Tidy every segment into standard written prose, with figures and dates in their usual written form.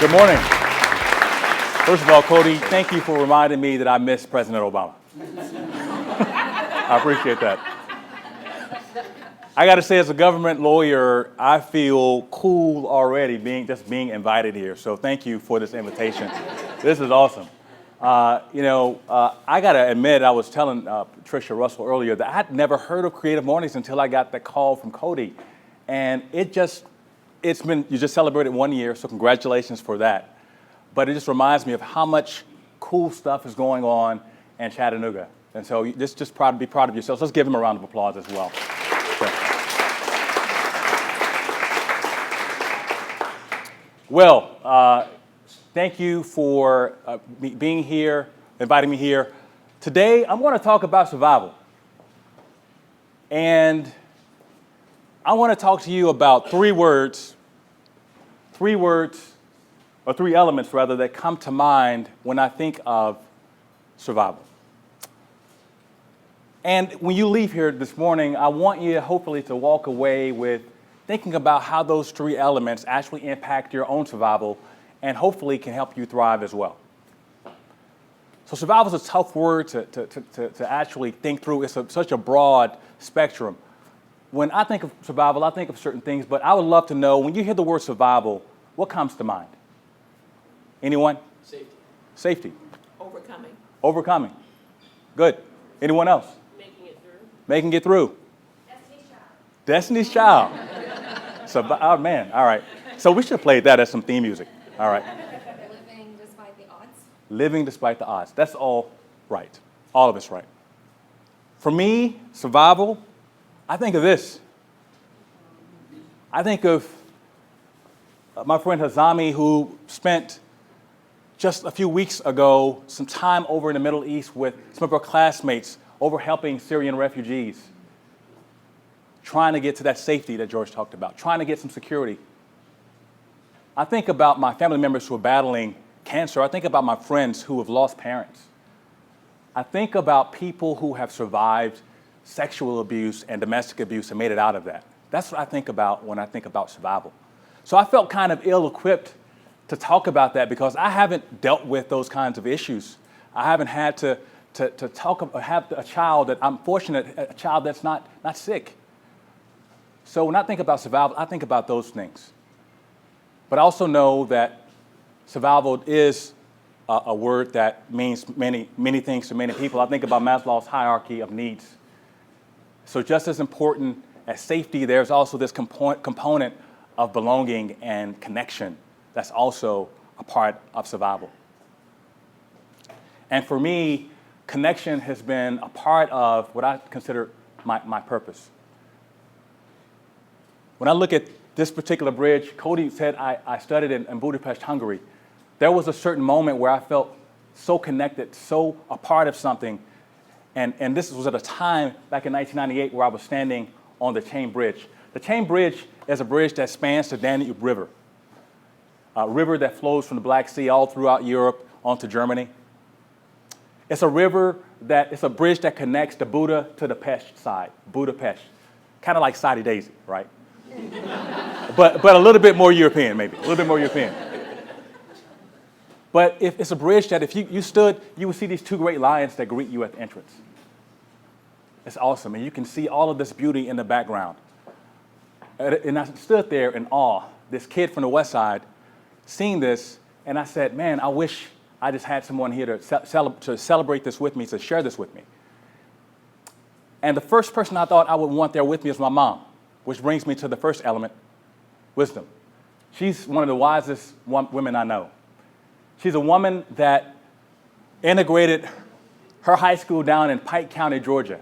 Good morning. First of all, Cody, thank you for reminding me that I miss President Obama. I appreciate that. I got to say, as a government lawyer, I feel cool already being invited here. So thank you for this invitation. This is awesome. I got to admit, I was telling Patricia Russell earlier that I had never heard of Creative Mornings until I got that call from Cody. And you just celebrated 1 year, so congratulations for that. But it just reminds me of how much cool stuff is going on in Chattanooga. And so be proud of yourselves. Let's give him a round of applause as well. So. Well, thank you for being here, inviting me here. Today, I'm going to talk about survival. And I want to talk to you about three elements that come to mind when I think of survival. And when you leave here this morning, I want you hopefully to walk away with thinking about how those three elements actually impact your own survival and hopefully can help you thrive as well. So survival is a tough word to actually think through. It's such a broad spectrum. When I think of survival, I think of certain things, but I would love to know, when you hear the word survival, what comes to mind? Anyone? Safety. Safety. Overcoming. Overcoming. Good. Anyone else? Making it through. Making it through. Destiny's Child. Destiny's Child. Oh, man. All right. So we should have played that as some theme music. All right. Living despite the odds. Living despite the odds. That's all right. All of it's right. For me, survival, I think of this. I think of my friend Hazami, who spent just a few weeks ago some time over in the Middle East with some of our classmates over helping Syrian refugees, trying to get to that safety that George talked about, trying to get some security. I think about my family members who are battling cancer. I think about my friends who have lost parents. I think about people who have survived sexual abuse and domestic abuse and made it out of that. That's what I think about when I think about survival. So I felt kind of ill-equipped to talk about that because I haven't dealt with those kinds of issues. I haven't had to have a child that I'm fortunate, a child that's not sick. So when I think about survival, I think about those things. But I also know that survival is a word that means many things to many people. I think about Maslow's hierarchy of needs. So just as important as safety, there's also this component of belonging and connection that's also a part of survival. And for me, connection has been a part of what I consider my purpose. When I look at this particular bridge, Cody said I studied in Budapest, Hungary. There was a certain moment where I felt so connected, so a part of something. And this was at a time back in 1998 where I was standing on the Chain Bridge. The Chain Bridge is a bridge that spans the Danube River, a river that flows from the Black Sea all throughout Europe onto Germany. It's a bridge that connects the Buda to the Pest side, Budapest. Kind of like Sadi Daisy, right? but a little bit more European, maybe, a little bit more European. But it's a bridge that if you stood, you would see these two great lions that greet you at the entrance. It's awesome, and you can see all of this beauty in the background. And I stood there in awe, this kid from the West Side, seeing this, and I said, man, I wish I just had someone here to celebrate this with me, to share this with me. And the first person I thought I would want there with me is my mom, which brings me to the first element, wisdom. She's one of the wisest women I know. She's a woman that integrated her high school down in Pike County, Georgia.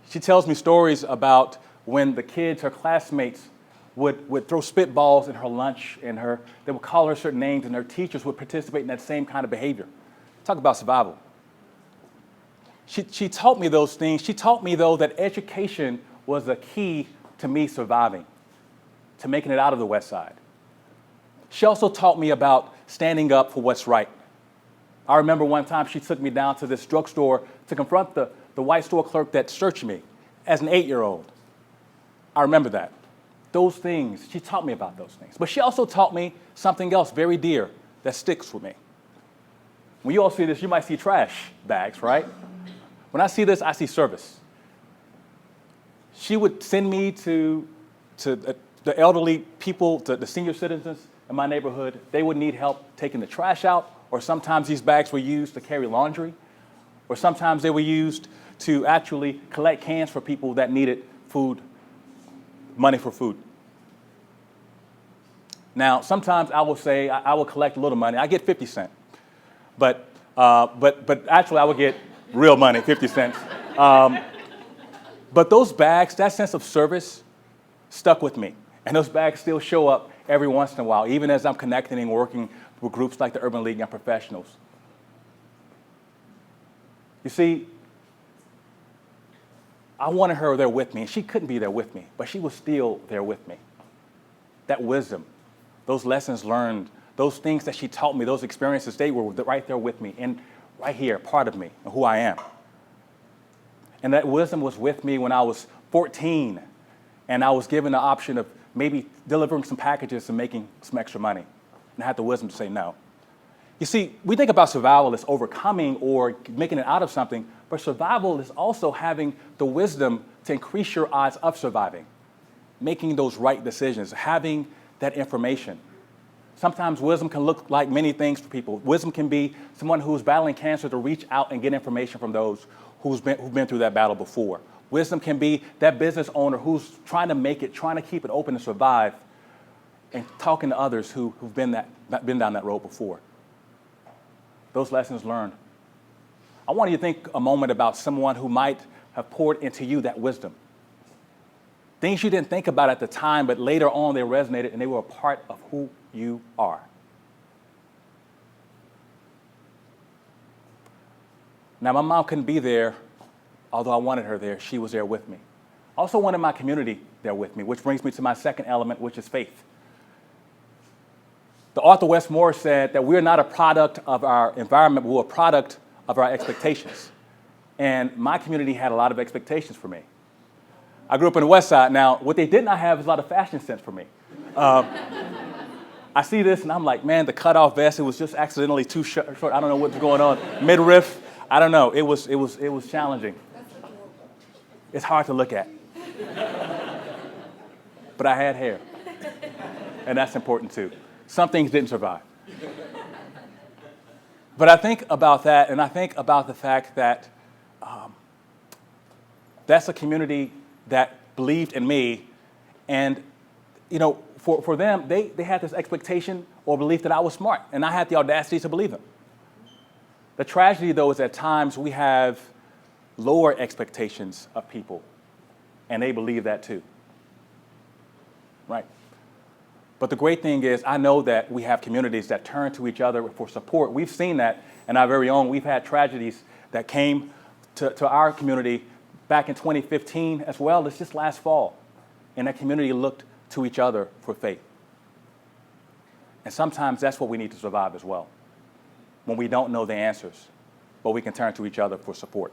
She tells me stories about when the kids, her classmates, would throw spitballs in her lunch, and they would call her certain names, and her teachers would participate in that same kind of behavior. Talk about survival. She taught me those things. She taught me, though, that education was the key to me surviving, to making it out of the West Side. She also taught me about standing up for what's right. I remember one time she took me down to this drugstore to confront the white store clerk that searched me as an 8-year-old. I remember that. those things, she taught me about those things. But she also taught me something else very dear that sticks with me. When you all see this, you might see trash bags, right? When I see this, I see service. She would send me to the elderly people, to the senior citizens in my neighborhood. They would need help taking the trash out, or sometimes these bags were used to carry laundry, or sometimes they were used to actually collect cans for people that needed food, money for food. Now, sometimes I will say I will collect a little money. I get 50 cents, but actually I will get real money, 50 cents. But those bags, that sense of service, stuck with me, and those bags still show up every once in a while, even as I'm connecting and working with groups like the Urban League and professionals. You see, I wanted her there with me, and she couldn't be there with me, but she was still there with me. That wisdom, those lessons learned, those things that she taught me, those experiences, they were right there with me and right here, part of me and who I am. And that wisdom was with me when I was 14, and I was given the option of maybe delivering some packages and making some extra money. And I had the wisdom to say no. You see, we think about survival as overcoming or making it out of something, but survival is also having the wisdom to increase your odds of surviving, making those right decisions, having that information. Sometimes wisdom can look like many things for people. Wisdom can be someone who's battling cancer to reach out and get information from those who've been through that battle before. Wisdom can be that business owner who's trying to make it, trying to keep it open and survive, and talking to others who've been down that road before. Those lessons learned. I want you to think a moment about someone who might have poured into you that wisdom. Things you didn't think about at the time, but later on they resonated and they were a part of who you are. Now, my mom couldn't be there, although I wanted her there. She was there with me. I also wanted my community there with me, which brings me to my second element, which is faith. The author Wes Moore said that we're not a product of our environment, we're a product of our expectations. And my community had a lot of expectations for me. I grew up in the West Side. Now, what they did not have is a lot of fashion sense for me. I see this and I'm like, man, the cutoff vest, it was just accidentally too short. I don't know what's going on. Midriff, I don't know. It was challenging. It's hard to look at. But I had hair. And that's important too. Some things didn't survive. But I think about that, and I think about the fact that that's a community that believed in me. And, you know, for them, they had this expectation or belief that I was smart, and I had the audacity to believe them. The tragedy, though, is at times we have lower expectations of people, and they believe that too. Right? But the great thing is, I know that we have communities that turn to each other for support. We've seen that in our very own. We've had tragedies that came to our community back in 2015 as well as just last fall. And that community looked to each other for faith. And sometimes that's what we need to survive as well. When we don't know the answers, but we can turn to each other for support.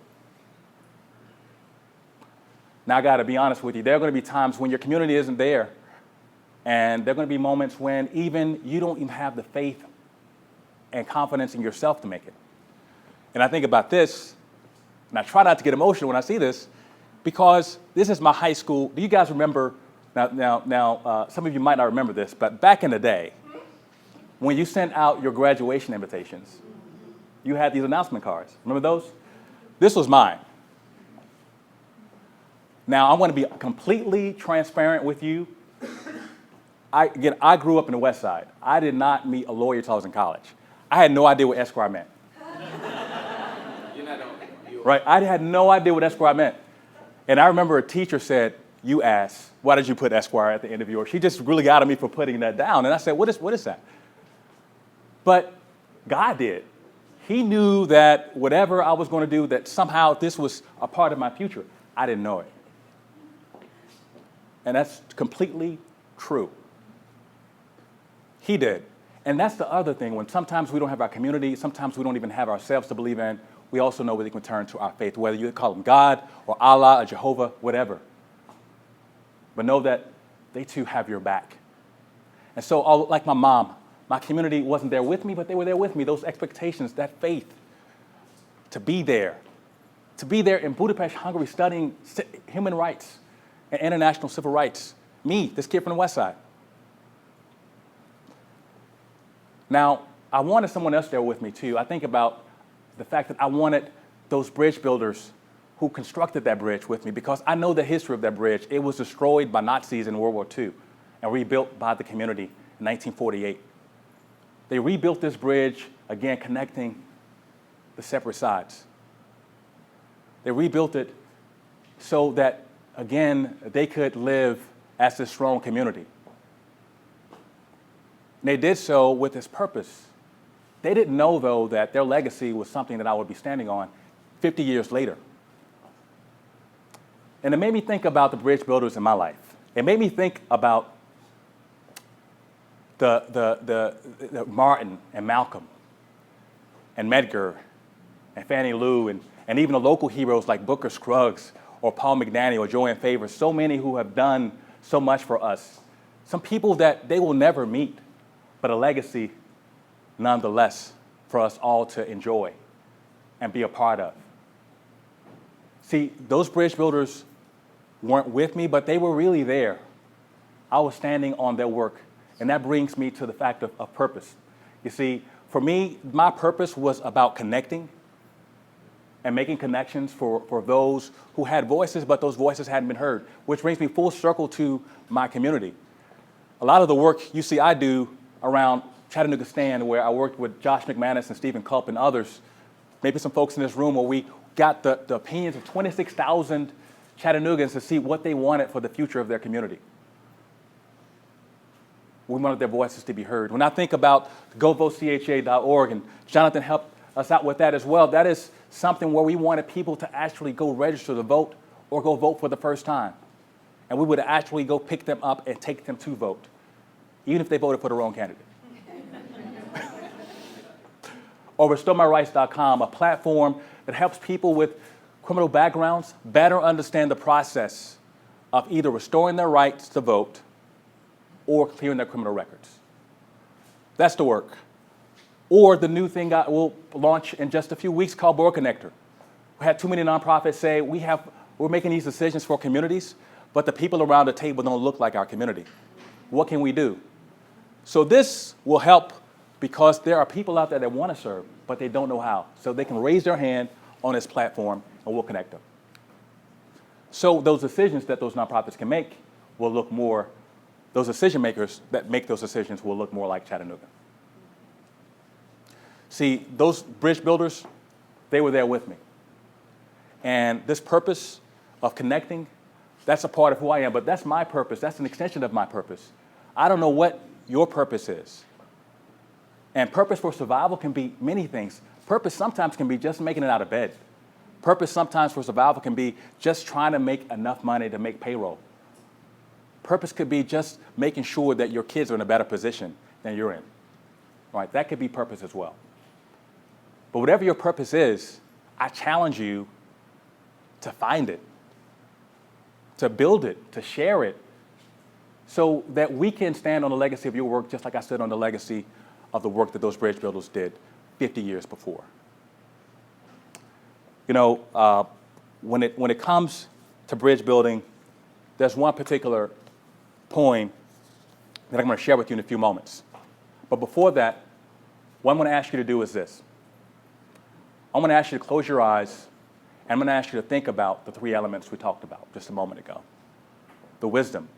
Now, I got to be honest with you. There are going to be times when your community isn't there. And there are going to be moments when even you don't even have the faith and confidence in yourself to make it. And I think about this, and I try not to get emotional when I see this, because this is my high school. Do you guys remember, now, some of you might not remember this, but back in the day, when you sent out your graduation invitations, you had these announcement cards. Remember those? This was mine. Now, I want to be completely transparent with you. I grew up in the West Side. I did not meet a lawyer until I was in college. I had no idea what Esquire meant. Right? I had no idea what Esquire meant. And I remember a teacher said, you asked, why did you put Esquire at the end of yours? She just really got at me for putting that down. And I said, what is that? But God did. He knew that whatever I was going to do, that somehow this was a part of my future. I didn't know it. And that's completely true. He did. And that's the other thing. When sometimes we don't have our community, sometimes we don't even have ourselves to believe in, we also know we can turn to our faith, whether you call him God or Allah or Jehovah, whatever. But know that they too have your back. And so, like my mom, my community wasn't there with me, but they were there with me. Those expectations, that faith to be there in Budapest, Hungary, studying human rights and international civil rights. Me, this kid from the West Side. Now, I wanted someone else there with me too. I think about the fact that I wanted those bridge builders who constructed that bridge with me, because I know the history of that bridge. It was destroyed by Nazis in World War II and rebuilt by the community in 1948. They rebuilt this bridge, again, connecting the separate sides. They rebuilt it so that, again, they could live as this strong community. And they did so with this purpose. They didn't know, though, that their legacy was something that I would be standing on 50 years later. And it made me think about the bridge builders in my life. It made me think about the Martin and Malcolm and Medgar and Fannie Lou and even the local heroes like Booker Scruggs or Paul McNanny or Joanne Favors, so many who have done so much for us. Some people that they will never meet, but a legacy nonetheless for us all to enjoy and be a part of. See, those bridge builders weren't with me, but they were really there. I was standing on their work, and that brings me to the fact of purpose. You see, for me, my purpose was about connecting and making connections for those who had voices, but those voices hadn't been heard, which brings me full circle to my community. A lot of the work you see I do around Chattanooga Stand, where I worked with Josh McManus and Stephen Culp and others, maybe some folks in this room, where we got the opinions of 26,000 Chattanoogans to see what they wanted for the future of their community. We wanted their voices to be heard. When I think about GoVoteCHA.org, and Jonathan helped us out with that as well, that is something where we wanted people to actually go register to vote or go vote for the first time. And we would actually go pick them up and take them to vote, even if they voted for the wrong candidate. Or RestoreMyRights.com, a platform that helps people with criminal backgrounds better understand the process of either restoring their rights to vote or clearing their criminal records. That's the work. Or the new thing I will launch in just a few weeks called Board Connector. We had too many nonprofits say we're making these decisions for communities, but the people around the table don't look like our community. What can we do? So this will help, because there are people out there that want to serve, but they don't know how. So they can raise their hand on this platform, and we'll connect them. So those decisions that those nonprofits can make will look more, those decision makers that make those decisions will look more like Chattanooga. See, those bridge builders, they were there with me. And this purpose of connecting, that's a part of who I am, but that's my purpose. That's an extension of my purpose. I don't know what your purpose is. And purpose for survival can be many things. Purpose sometimes can be just making it out of bed. Purpose sometimes for survival can be just trying to make enough money to make payroll. Purpose could be just making sure that your kids are in a better position than you're in. All right, that could be purpose as well. But whatever your purpose is, I challenge you to find it, to build it, to share it, so that we can stand on the legacy of your work just like I stood on the legacy of the work that those bridge builders did 50 years before. You know, when it comes to bridge building, there's one particular poem that I'm going to share with you in a few moments. But before that, what I'm going to ask you to do is this. I'm going to ask you to close your eyes, and I'm going to ask you to think about the three elements we talked about just a moment ago. The wisdom,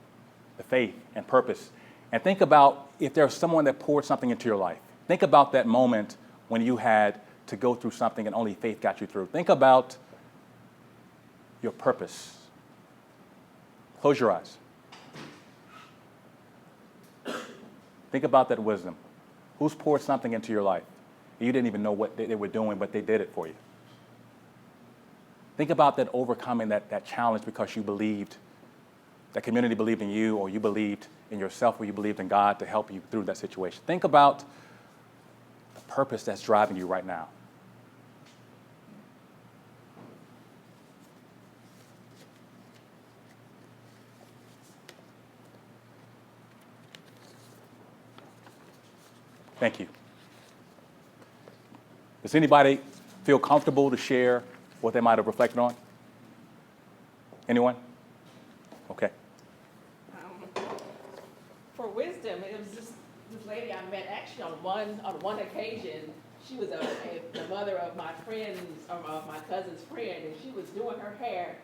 the faith, and purpose. And think about if there's someone that poured something into your life. Think about that moment when you had to go through something and only faith got you through. Think about your purpose. Close your eyes. Think about that wisdom. Who's poured something into your life? You didn't even know what they were doing, but they did it for you. Think about that overcoming that challenge because you believed, that community believed in you, or you believed in yourself, or you believed in God to help you through that situation. Think about the purpose that's driving you right now. Thank you. Does anybody feel comfortable to share what they might have reflected on? Anyone? Okay. For wisdom, it was just this lady I met actually on one occasion. She was the mother of my friend's, or of my cousin's friend, and she was doing her hair.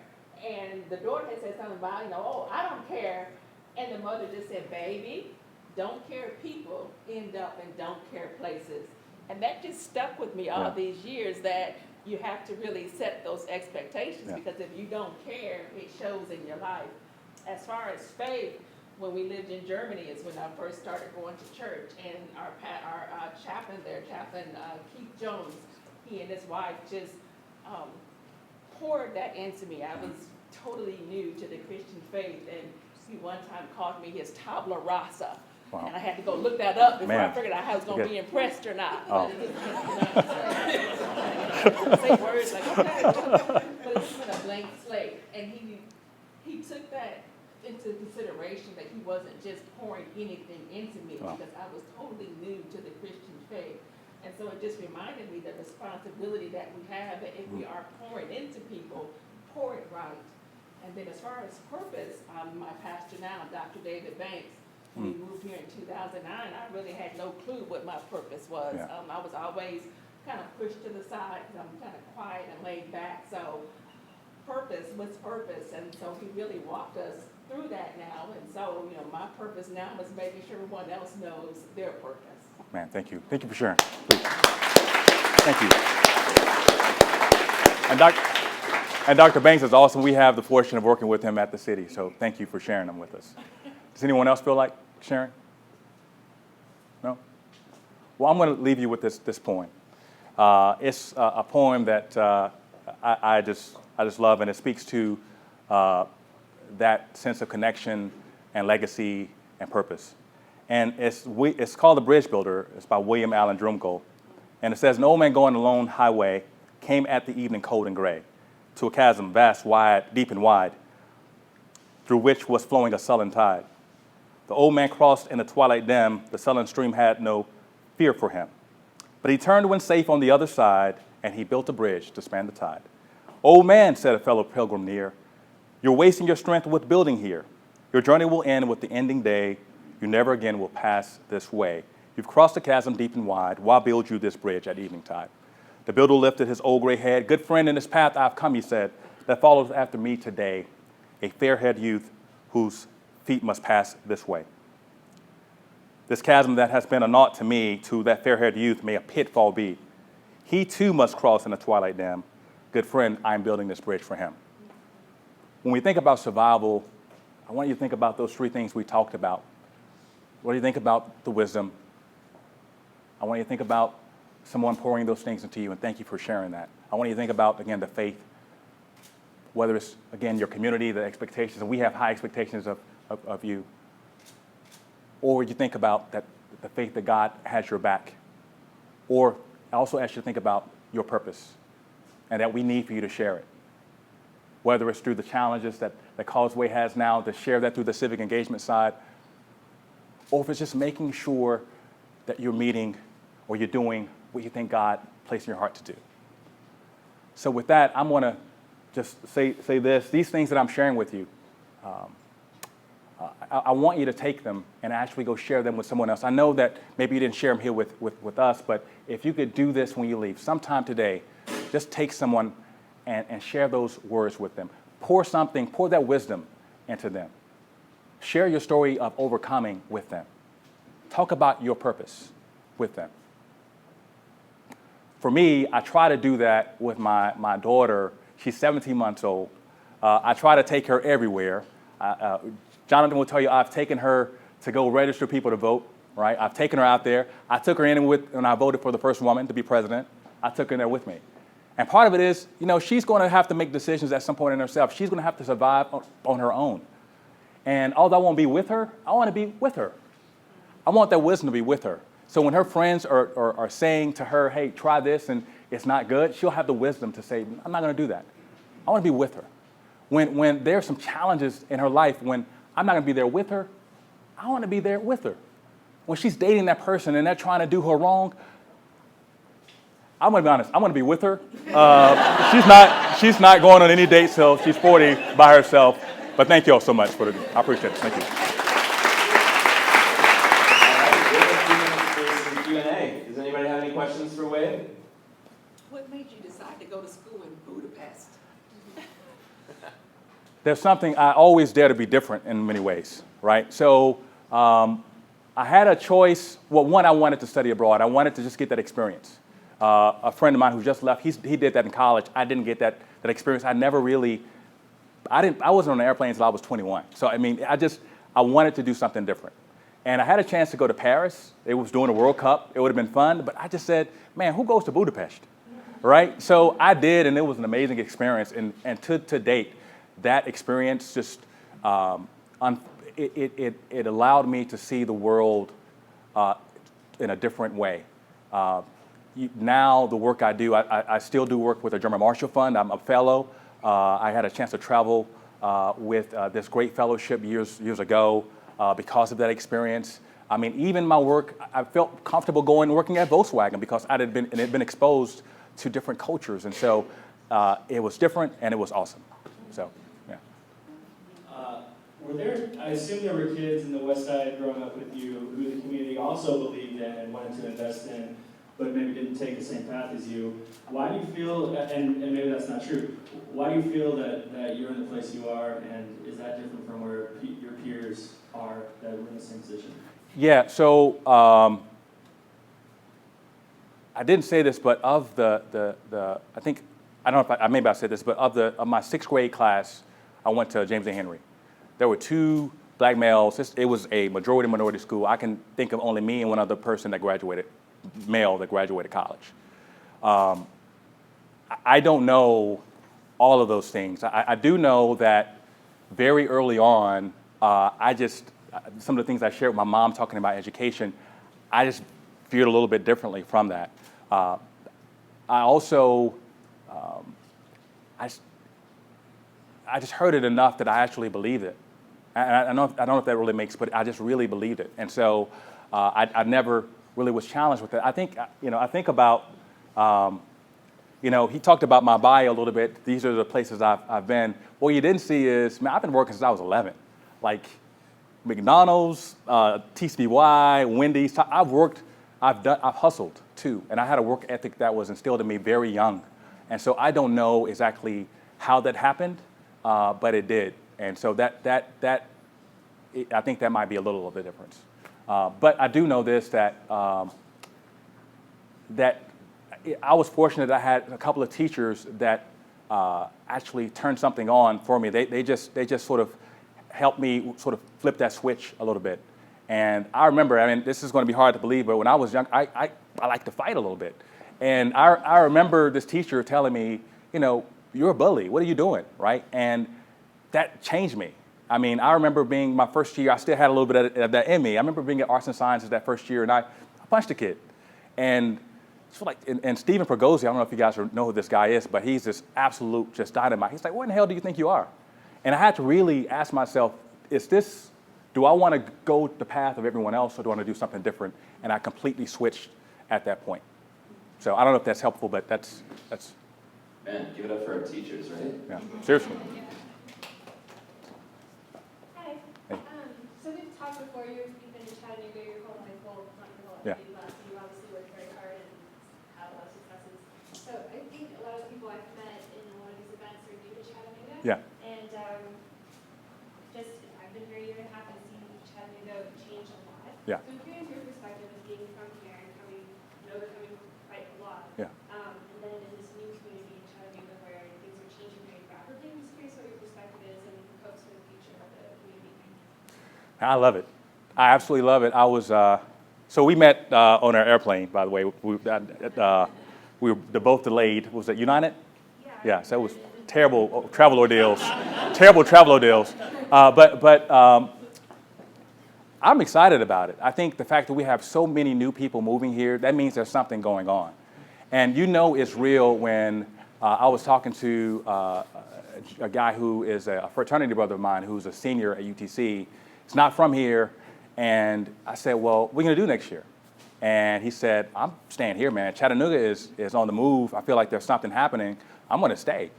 And the daughter had said something about, oh, I don't care. And the mother just said, baby, don't care people end up in don't care places. And that just stuck with me all these years, that you have to really set those expectations, because if you don't care, it shows in your life. As far as faith, when we lived in Germany is when I first started going to church, and our chaplain there, Keith Jones, he and his wife just poured that into me. I was totally new to the Christian faith, and he one time called me his tabla rasa. Wow. And I had to go look that up before I figured out how I was going to be impressed or not. Oh. Say words like, okay. But it's been a blank slate. And he took that into consideration, that he wasn't just pouring anything into me, because I was totally new to the Christian faith. And so it just reminded me the responsibility that we have, that if we are pouring into people, pour it right. And then as far as purpose, my pastor now, Dr. David Banks, when we moved here in 2009, I really had no clue what my purpose was. Yeah. I was always kind of pushed to the side because I'm kind of quiet and laid back. So purpose, what's purpose? And so he really walked us through that now. And so, my purpose now is making sure everyone else knows their purpose. Man, thank you. Thank you for sharing. Please. Thank you. And Dr. Banks is awesome. We have the fortune of working with him at the city. So thank you for sharing them with us. Does anyone else feel like sharing? No? Well, I'm going to leave you with this poem. It's a poem that I just love, and it speaks to that sense of connection and legacy and purpose. And it's called The Bridge Builder. It's by William Allen Drumgold. And it says, an old man going a lone highway came at the evening cold and gray to a chasm vast, wide, deep and wide, through which was flowing a sullen tide. The old man crossed in the twilight dim. The sullen stream had no fear for him. But he turned when safe on the other side, and he built a bridge to span the tide. Old man, said a fellow pilgrim near, you're wasting your strength with building here. Your journey will end with the ending day. You never again will pass this way. You've crossed the chasm deep and wide. Why build you this bridge at evening tide? The builder lifted his old gray head. Good friend, in this path I've come, he said, that follows after me today, a fair-haired youth whose feet must pass this way. This chasm that has been a naught to me, to that fair-haired youth may a pitfall be. He too must cross in the twilight dim. Good friend, I am building this bridge for him. When we think about survival, I want you to think about those three things we talked about. What do you think about the wisdom? I want you to think about someone pouring those things into you, and thank you for sharing that. I want you to think about, again, the faith, whether it's, again, your community, the expectations, and we have high expectations of you. Or you think about that the faith that God has your back. Or I also ask you to think about your purpose and that we need for you to share it. Whether it's through the challenges that Causeway has now, to share that through the civic engagement side, or if it's just making sure that you're meeting or you're doing what you think God placed in your heart to do. So with that, I'm going to just say this. These things that I'm sharing with you, I want you to take them and actually go share them with someone else. I know that maybe you didn't share them here with us, but if you could do this when you leave, sometime today, just take someone and share those words with them. Pour that wisdom into them. Share your story of overcoming with them. Talk about your purpose with them. For me, I try to do that with my daughter. She's 17 months old. I try to take her everywhere. Jonathan will tell you I've taken her to go register people to vote, right? I've taken her out there. I took her in when I voted for the first woman to be president. I took her in there with me. And part of it is, she's going to have to make decisions at some point in herself. She's going to have to survive on her own. And although I won't be with her, I want to be with her. I want that wisdom to be with her. So when her friends are saying to her, hey, try this and it's not good, she'll have the wisdom to say, I'm not going to do that. I want to be with her. When there are some challenges in her life, when I'm not going to be there with her, I want to be there with her. when she's dating that person and they're trying to do her wrong, I'm gonna be honest, I'm gonna be with her. She's not going on any dates till she's 40 by herself. But thank you all so much I appreciate it. Thank you. For some Q&A. Does anybody have any questions for Wade? What made you decide to go to school in Budapest? There's something, I always dare to be different in many ways, right? So I had a choice. Well, one, I wanted to study abroad. I wanted to just get that experience. A friend of mine who just left, he did that in college. I didn't get that experience. I never really, I wasn't on an airplane until I was 21. So, I mean, I wanted to do something different. And I had a chance to go to Paris. It was during the World Cup. It would have been fun, but I just said, man, who goes to Budapest, right? So I did, and it was an amazing experience. And to date, that experience just, it allowed me to see the world in a different way. Now the work I do, I still do work with the German Marshall Fund. I'm a fellow. I had a chance to travel with this great fellowship years ago because of that experience. I mean, even my work, I felt comfortable going and working at Volkswagen because I had been exposed to different cultures. And so it was different and it was awesome. So, yeah. I assume there were kids in the West Side growing up with you who the community also believed in and wanted to invest in, but maybe didn't take the same path as you. Why do you feel, and maybe that's not true, why do you feel that you're in the place you are, and is that different from where your peers are that were in the same position? Yeah, so I didn't say this, but of I think, I don't know if maybe I said this, but of my sixth grade class, I went to James A. Henry. There were 2 black males. It was a majority minority school. I can think of only me and one other person that graduated college. I don't know all of those things. I do know that very early on, some of the things I shared with my mom talking about education, I just viewed a little bit differently from that. I also, I just heard it enough that I actually believed it. I don't know if that really makes, but I just really believed it. And so I never really was challenged with it. I think about, he talked about my bio a little bit. These are the places I've been. What you didn't see is, man, I've been working since I was 11. Like McDonald's, TCBY, Wendy's. I've hustled too. And I had a work ethic that was instilled in me very young. And so I don't know exactly how that happened, but it did. And so I think that might be a little of the difference. But I do know this, that I was fortunate that I had a couple of teachers that actually turned something on for me. They just sort of helped me sort of flip that switch a little bit. And I remember, I mean, this is going to be hard to believe, but when I was young, I liked to fight a little bit. And I remember this teacher telling me, you're a bully. What are you doing, right? And that changed me. I mean, I remember being my first year, I still had a little bit of that in me. I remember being at Arts and Sciences that first year, and I punched a kid. And so and Stephen Pergozzi, I don't know if you guys know who this guy is, but he's this absolute just dynamite. He's like, what in the hell do you think you are? And I had to really ask myself, do I want to go the path of everyone else, or do I want to do something different? And I completely switched at that point. So I don't know if that's helpful, but that's. Man, give it up for our teachers, right? Yeah, seriously. Hi. Hey. So we've talked before, you've been in Chattanooga your whole high school, not your whole Yeah. life, so you obviously worked very hard and had a lot of successes. So I think a lot of the people I've met in a lot of these events are new to Chattanooga. Yeah. And I've been here a year and a half and seen Chattanooga change a lot. Yeah. So I'm curious your perspective as being from here and coming quite a lot. Yeah. And then in this new community in Chattanooga where things are changing very rapidly, I'm just curious what your perspective is and hopes for the future of the community. I love it. I absolutely love it. I was, so we met on our airplane, by the way. We were both delayed. Was it United? Yeah, so it was terrible travel ordeals. Terrible travel ordeals. But I'm excited about it. I think the fact that we have so many new people moving here, that means there's something going on. And it's real when I was talking to a guy who is a fraternity brother of mine who's a senior at UTC. He's not from here, And I said, well, what are you going to do next year? And he said, I'm staying here, man. Chattanooga is on the move. I feel like there's something happening. I'm going to stay.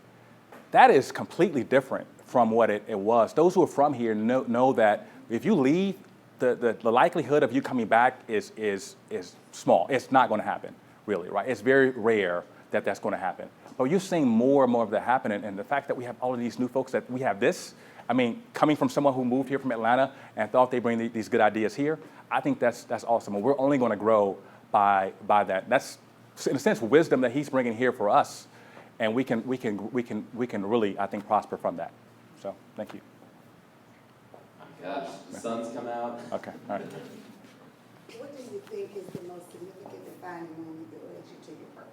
That is completely different from what it was. Those who are from here know that if you leave, the likelihood of you coming back is small. It's not going to happen, really, right? It's very rare that that's going to happen. But you're seeing more and more of that happening, and the fact that we have all of these new folks, that we have this, I mean, coming from someone who moved here from Atlanta and thought they bring these good ideas here, I think that's awesome. And we're only going to grow by that. That's, in a sense, wisdom that he's bringing here for us, and we can really, I think, prosper from that. So, thank you. My gosh, the sun's come out. Okay, all right. What do you think is the most significant defining moment that led you to your purpose?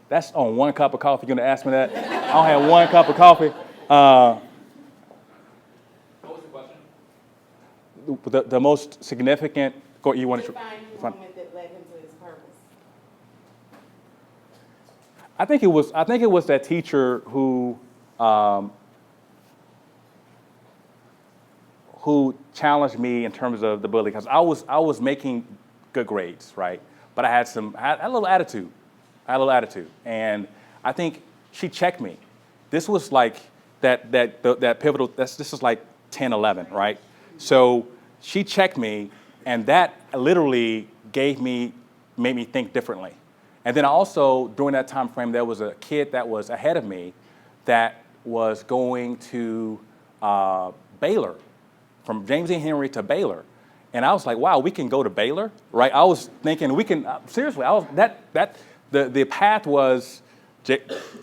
That's on one cup of coffee. You're going to ask me that? I don't have one cup of coffee. What was the question? The most significant. You want to? Defining moment that led him to his purpose. I think it was that teacher who challenged me in terms of the bullying, because I was making good grades, right? But I had a little attitude. And I think she checked me. This was like that pivotal. This is like 10, 11, right? So she checked me, and that literally made me think differently. And then also during that time frame, there was a kid that was ahead of me that was going to Baylor, from James E. Henry to Baylor. And I was like, wow, we can go to Baylor, right? I was thinking we can, seriously, the path was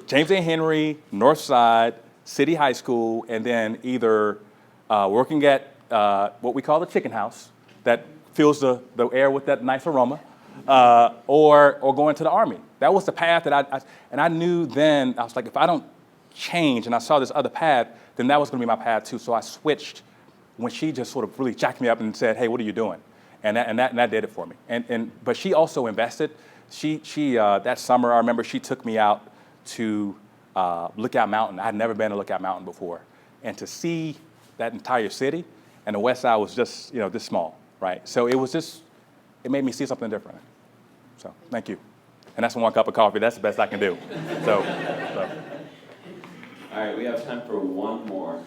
James A. Henry, North Side, City High School, and then either working at what we call the chicken house that fills the air with that nice aroma, or going to the Army. That was the path that I knew then. I was like, if I don't change, and I saw this other path, then that was going to be my path too. So I switched when she just sort of really jacked me up and said, hey, what are you doing? And that did it for me. But she also invested. She that summer, I remember she took me out to Lookout Mountain. I had never been to Lookout Mountain before. And to see that entire city, and the West Side was just, this small, right? So it made me see something different. So thank you. And that's one cup of coffee. That's the best I can do. So. All right, we have time for one more.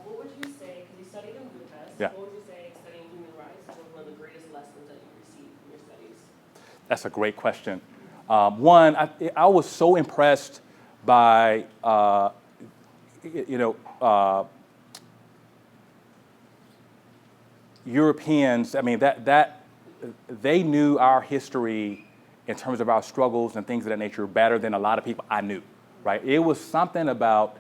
What would you say, because you studied in Budapest, Yeah. what would you say studying human rights was one of the greatest lessons that you received from your studies? That's a great question. One, I was so impressed by, Europeans. I mean, that they knew our history in terms of our struggles and things of that nature better than a lot of people I knew, right? It was something about,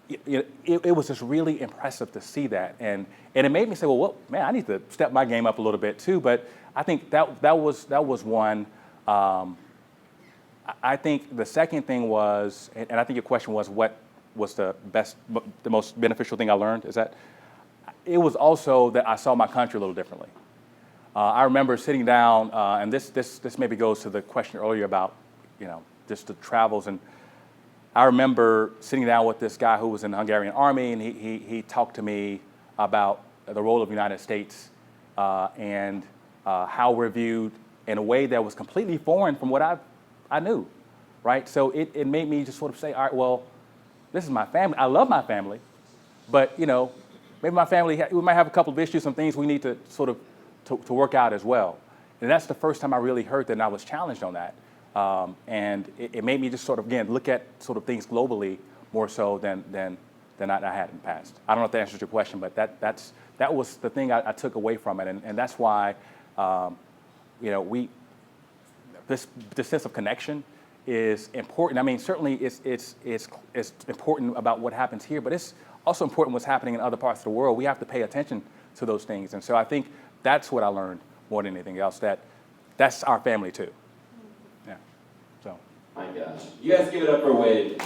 it was just really impressive to see that. And it made me say, well, man, I need to step my game up a little bit too. But I think that was one. I think the second thing was, and I think your question was, what was the most beneficial thing I learned? Is that it was also that I saw my country a little differently. I remember sitting down, and this maybe goes to the question earlier about, just the travels. And I remember sitting down with this guy who was in the Hungarian army, and he talked to me about the role of the United States and how we're viewed in a way that was completely foreign from what I knew, right? So it made me just sort of say, all right, well, this is my family. I love my family, but maybe my family, we might have a couple of issues, some things we need to sort of to work out as well. And that's the first time I really heard that, and I was challenged on that. And it made me just sort of, again, look at sort of things globally more so than I had in the past. I don't know if that answers your question, but that was the thing I took away from it. And that's why, this sense of connection is important. I mean, certainly it's important about what happens here, but it's also important what's happening in other parts of the world. We have to pay attention to those things. And so I think that's what I learned more than anything else, that's our family too. Yeah, so. My gosh. You guys give it up for Wade.